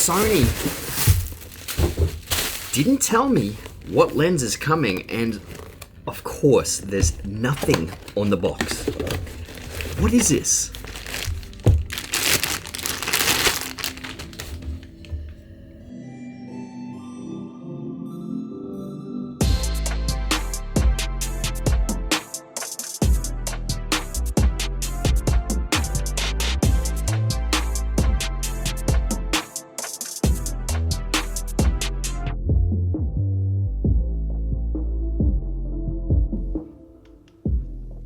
Sony didn't tell me what lens is coming, and of course, there's nothing on the box. What is this?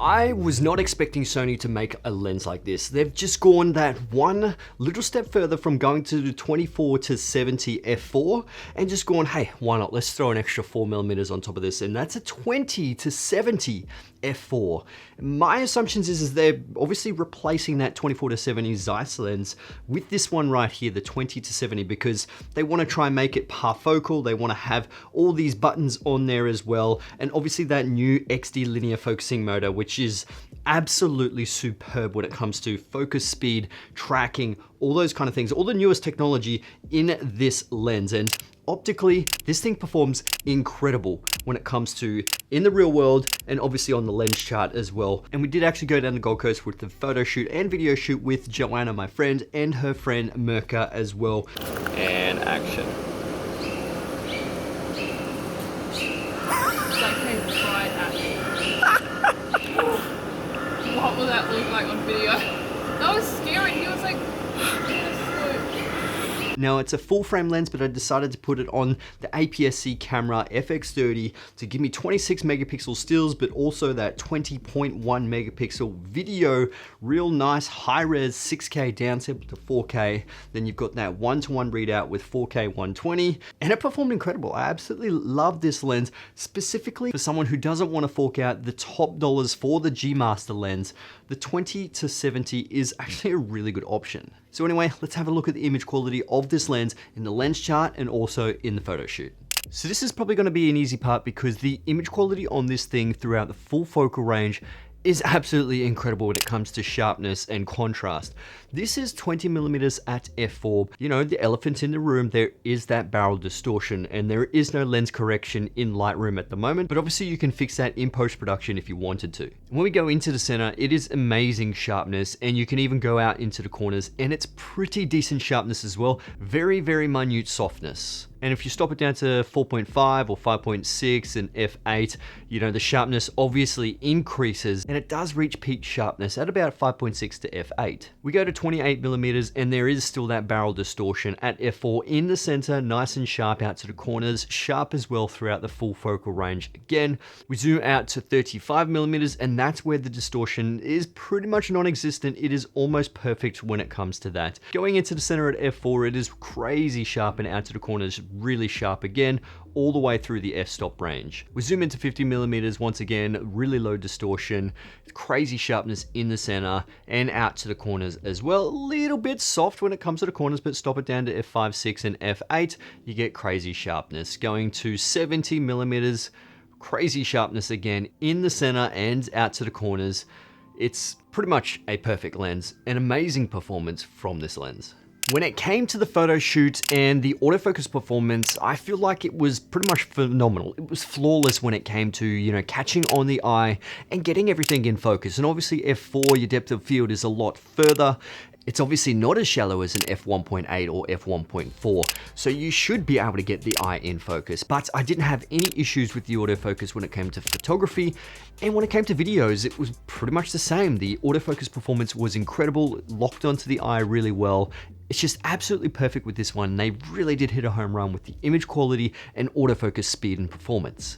I was not expecting Sony to make a lens like this. They've just gone that one little step further from going to the 24-70 f4 and just gone, hey, why not? Let's throw an extra 4mm on top of this. And that's a 20-70 f4. My assumptions is they're obviously replacing that 24-70 Zeiss lens with this one right here, the 20-70, because they want to try and make it parfocal. They want to have all these buttons on there as well. And obviously that new XD linear focusing motor, which is absolutely superb when it comes to focus speed, tracking, all those kind of things, all the newest technology in this lens. And optically, this thing performs incredible when it comes to in the real world and obviously on the lens chart as well. And we did actually go down the Gold Coast with the photo shoot and video shoot with Joanna, my friend, and her friend Mirka as well. And action. What will that look like on video? That was scary. He was like, Now it's a full frame lens, but I decided to put it on the APS-C camera FX30 to give me 26 megapixel stills, but also that 20.1 megapixel video, real nice high res 6K downsample to 4K. Then you've got that 1:1 readout with 4K 120, and it performed incredible. I absolutely love this lens, specifically for someone who doesn't want to fork out the top dollars for the G Master lens. The 20-70 is actually a really good option. So anyway, let's have a look at the image quality of this lens in the lens chart and also in the photo shoot. So this is probably going to be an easy part because the image quality on this thing throughout the full focal range is absolutely incredible when it comes to sharpness and contrast. This is 20mm at f4. You know, the elephant in the room, there is that barrel distortion and there is no lens correction in Lightroom at the moment, but obviously you can fix that in post-production if you wanted to. When we go into the center, it is amazing sharpness, and you can even go out into the corners and it's pretty decent sharpness as well. Very, very minute softness. And if you stop it down to 4.5 or 5.6 and f8, you know, the sharpness obviously increases and it does reach peak sharpness at about 5.6 to f8. We go to 28mm and there is still that barrel distortion at f4 in the center, nice and sharp out to the corners, sharp as well throughout the full focal range. Again, we zoom out to 35mm and that's where the distortion is pretty much non-existent. It is almost perfect when it comes to that. Going into the center at f4, it is crazy sharp and out to the corners, really sharp again, all the way through the f-stop range. We zoom into 50mm, once again, really low distortion, crazy sharpness in the center and out to the corners as well. A little bit soft when it comes to the corners, but stop it down to f5, 6 and f8, you get crazy sharpness. Going to 70mm, crazy sharpness again in the center and out to the corners. It's pretty much a perfect lens, an amazing performance from this lens. When it came to the photo shoot and the autofocus performance, I feel like it was pretty much phenomenal. It was flawless when it came to, you know, catching on the eye and getting everything in focus. And obviously f4, your depth of field is a lot further. It's obviously not as shallow as an f1.8 or f1.4, so you should be able to get the eye in focus. But I didn't have any issues with the autofocus when it came to photography, and when it came to videos, it was pretty much the same. The autofocus performance was incredible, locked onto the eye really well. It's just absolutely perfect with this one. They really did hit a home run with the image quality and autofocus speed and performance.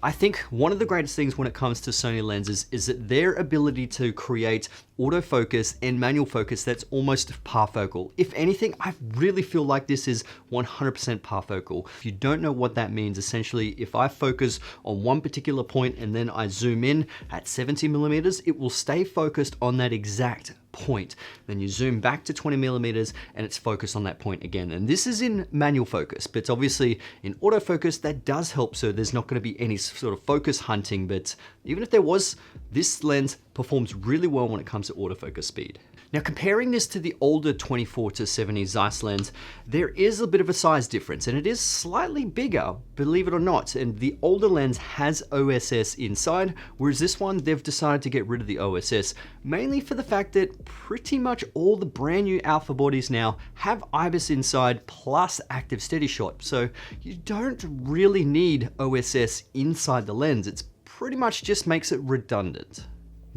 I think one of the greatest things when it comes to Sony lenses is that their ability to create autofocus and manual focus that's almost parfocal. If anything, I really feel like this is 100% parfocal. If you don't know what that means, essentially, if I focus on one particular point and then I zoom in at 70mm, it will stay focused on that exact point. Then you zoom back to 20mm and it's focused on that point again. And this is in manual focus, but obviously in autofocus that does help, so there's not going to be any sort of focus hunting, but even if there was, this lens performs really well when it comes to autofocus speed. Now comparing this to the older 24-70 Zeiss lens, there is a bit of a size difference and it is slightly bigger, believe it or not. And the older lens has OSS inside, whereas this one, they've decided to get rid of the OSS, mainly for the fact that pretty much all the brand new Alpha bodies now have IBIS inside plus active steady shot. So you don't really need OSS inside the lens. It's pretty much just makes it redundant.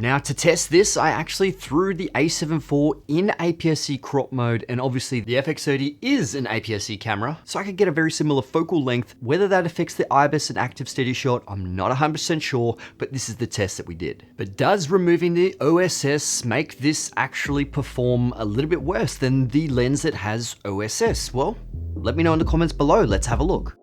Now to test this, I actually threw the A7 IV in APS-C crop mode, and obviously the FX30 is an APS-C camera, so I could get a very similar focal length. Whether that affects the IBIS and active steady shot, I'm not 100% sure, but this is the test that we did. But does removing the OSS make this actually perform a little bit worse than the lens that has OSS? Well, let me know in the comments below, let's have a look.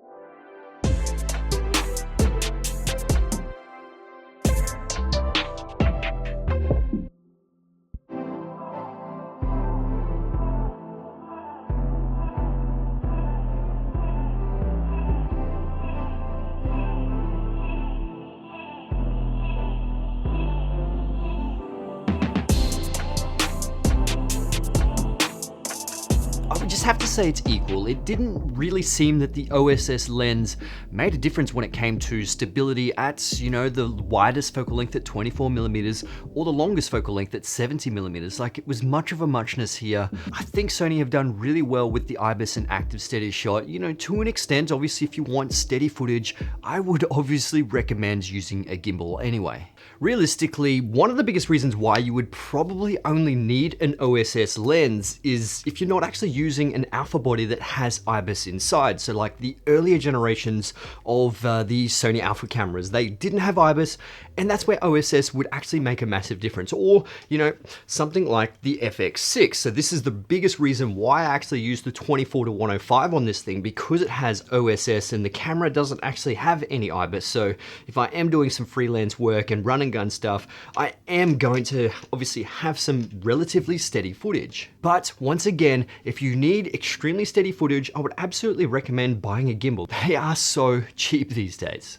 I would just have to say it's equal. It didn't really seem that the OSS lens made a difference when it came to stability at, you know, the widest focal length at 24mm or the longest focal length at 70mm. Like, it was much of a muchness here. I think Sony have done really well with the IBIS and active steady shot. You know, to an extent, obviously, if you want steady footage, I would obviously recommend using a gimbal anyway. Realistically, one of the biggest reasons why you would probably only need an OSS lens is if you're not actually using an alpha body that has IBIS inside. So like the earlier generations of the Sony Alpha cameras, they didn't have IBIS, and that's where OSS would actually make a massive difference. Or, you know, something like the FX6. So this is the biggest reason why I actually use the 24-105 on this thing, because it has OSS and the camera doesn't actually have any IBIS. So if I am doing some freelance work and run and gun stuff, I am going to obviously have some relatively steady footage. But once again, if you need extremely steady footage, I would absolutely recommend buying a gimbal. They are so cheap these days.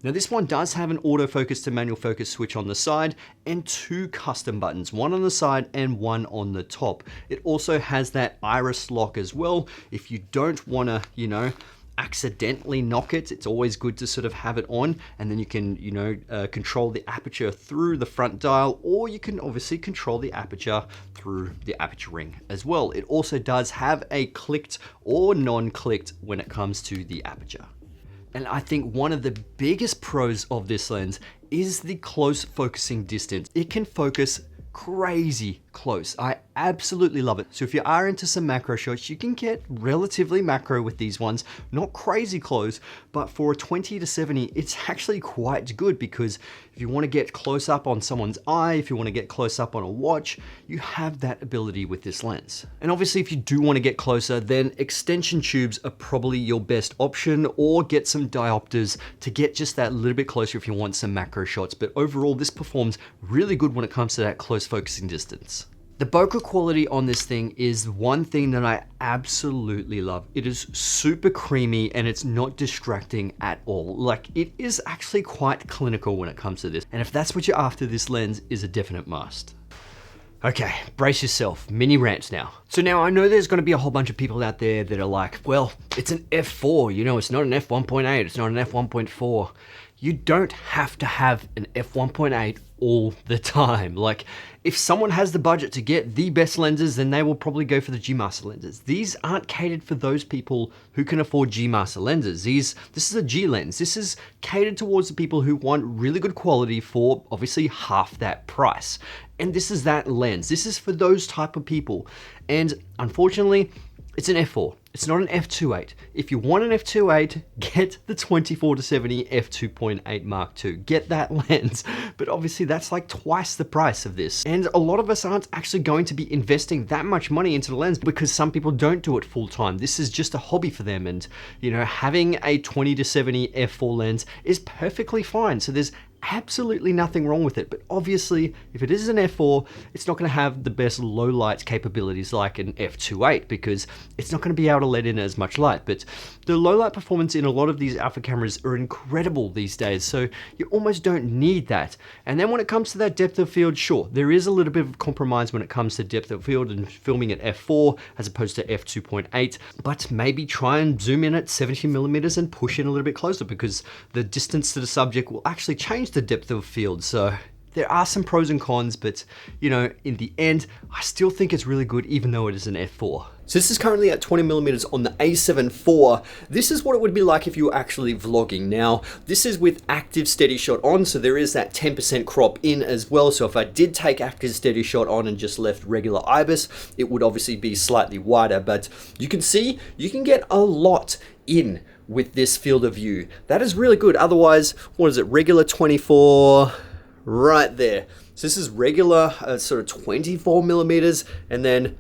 Now this one does have an autofocus to manual focus switch on the side and two custom buttons, one on the side and one on the top. It also has that iris lock as well. If you don't want to, you know, accidentally knock it, it's always good to sort of have it on, and then you can, you know, control the aperture through the front dial, or you can obviously control the aperture through the aperture ring as well. It also does have a clicked or non-clicked when it comes to the aperture. And I think one of the biggest pros of this lens is the close focusing distance. It can focus crazy close. I absolutely love it. So if you are into some macro shots, you can get relatively macro with these ones, not crazy close, but for a 20-70, it's actually quite good, because if you want to get close up on someone's eye, if you want to get close up on a watch, you have that ability with this lens. And obviously if you do want to get closer, then extension tubes are probably your best option, or get some diopters to get just that little bit closer if you want some macro shots. But overall, this performs really good when it comes to that close focusing distance. The bokeh quality on this thing is one thing that I absolutely love. It is super creamy and it's not distracting at all. Like, it is actually quite clinical when it comes to this. And if that's what you're after, this lens is a definite must. Okay, brace yourself, mini rant now. So now I know there's gonna be a whole bunch of people out there that are like, well, it's an f4, you know, it's not an f1.8, it's not an f1.4. You don't have to have an f1.8 all the time. Like, if someone has the budget to get the best lenses, then they will probably go for the G Master lenses. These aren't catered for those people who can afford G Master lenses. This is a G lens. This is catered towards the people who want really good quality for obviously half that price. And this is that lens. This is for those type of people. And unfortunately, it's an f4. It's not an f2.8. If you want an f2.8, get the 24-70 f2.8 Mark II. Get that lens. But obviously that's like twice the price of this. And a lot of us aren't actually going to be investing that much money into the lens, because some people don't do it full time. This is just a hobby for them. And, you know, having a 20-70 f4 lens is perfectly fine. So there's absolutely nothing wrong with it. But obviously, if it is an f4, it's not going to have the best low light capabilities like an f2.8 because it's not going to be able to let in as much light. But the low light performance in a lot of these alpha cameras are incredible these days, so you almost don't need that. And then when it comes to that depth of field, sure, there is a little bit of compromise when it comes to depth of field and filming at f4 as opposed to f2.8, but maybe try and zoom in at 70mm and push in a little bit closer because the distance to the subject will actually change the depth of field. So there are some pros and cons, but you know, in the end, I still think it's really good even though it is an f4. So this is currently at 20mm on the A7 IV. This is what it would be like if you were actually vlogging. Now, this is with active steady shot on, so there is that 10% crop in as well. So if I did take active steady shot on and just left regular IBIS, it would obviously be slightly wider, but you can see, you can get a lot in with this field of view. That is really good. Otherwise, what is it, regular 24, right there. So this is regular sort of 24mm, and then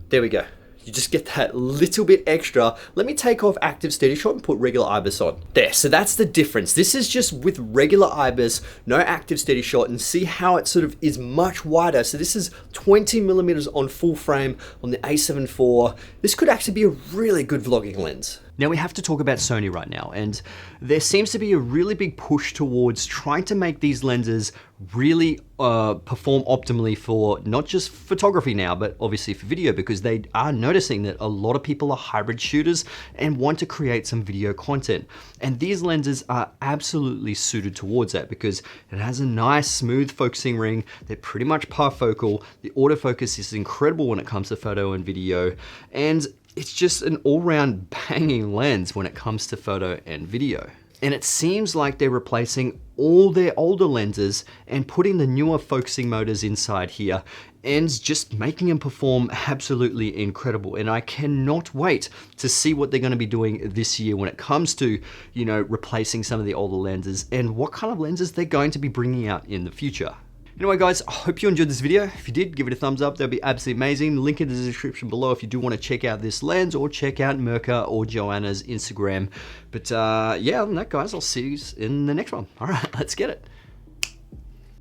there we go. You just get that little bit extra. Let me take off active steady shot and put regular IBIS on. There, so that's the difference. This is just with regular IBIS, no active steady shot, and see how it sort of is much wider. So this is 20mm on full frame on the A7 IV. This could actually be a really good vlogging lens. Now we have to talk about Sony right now, and there seems to be a really big push towards trying to make these lenses really perform optimally for not just photography now, but obviously for video, because they are noticing that a lot of people are hybrid shooters and want to create some video content. And these lenses are absolutely suited towards that because it has a nice smooth focusing ring. They're pretty much parfocal. The autofocus is incredible when it comes to photo and video, and it's just an all-round banging lens when it comes to photo and video. And it seems like they're replacing all their older lenses and putting the newer focusing motors inside here and just making them perform absolutely incredible. And I cannot wait to see what they're going to be doing this year when it comes to, you know, replacing some of the older lenses and what kind of lenses they're going to be bringing out in the future. Anyway guys, I hope you enjoyed this video. If you did, give it a thumbs up, that'd be absolutely amazing. Link in the description below if you do want to check out this lens or check out Mirka or Joanna's Instagram. But yeah, other than that guys, I'll see you in the next one. All right, let's get it.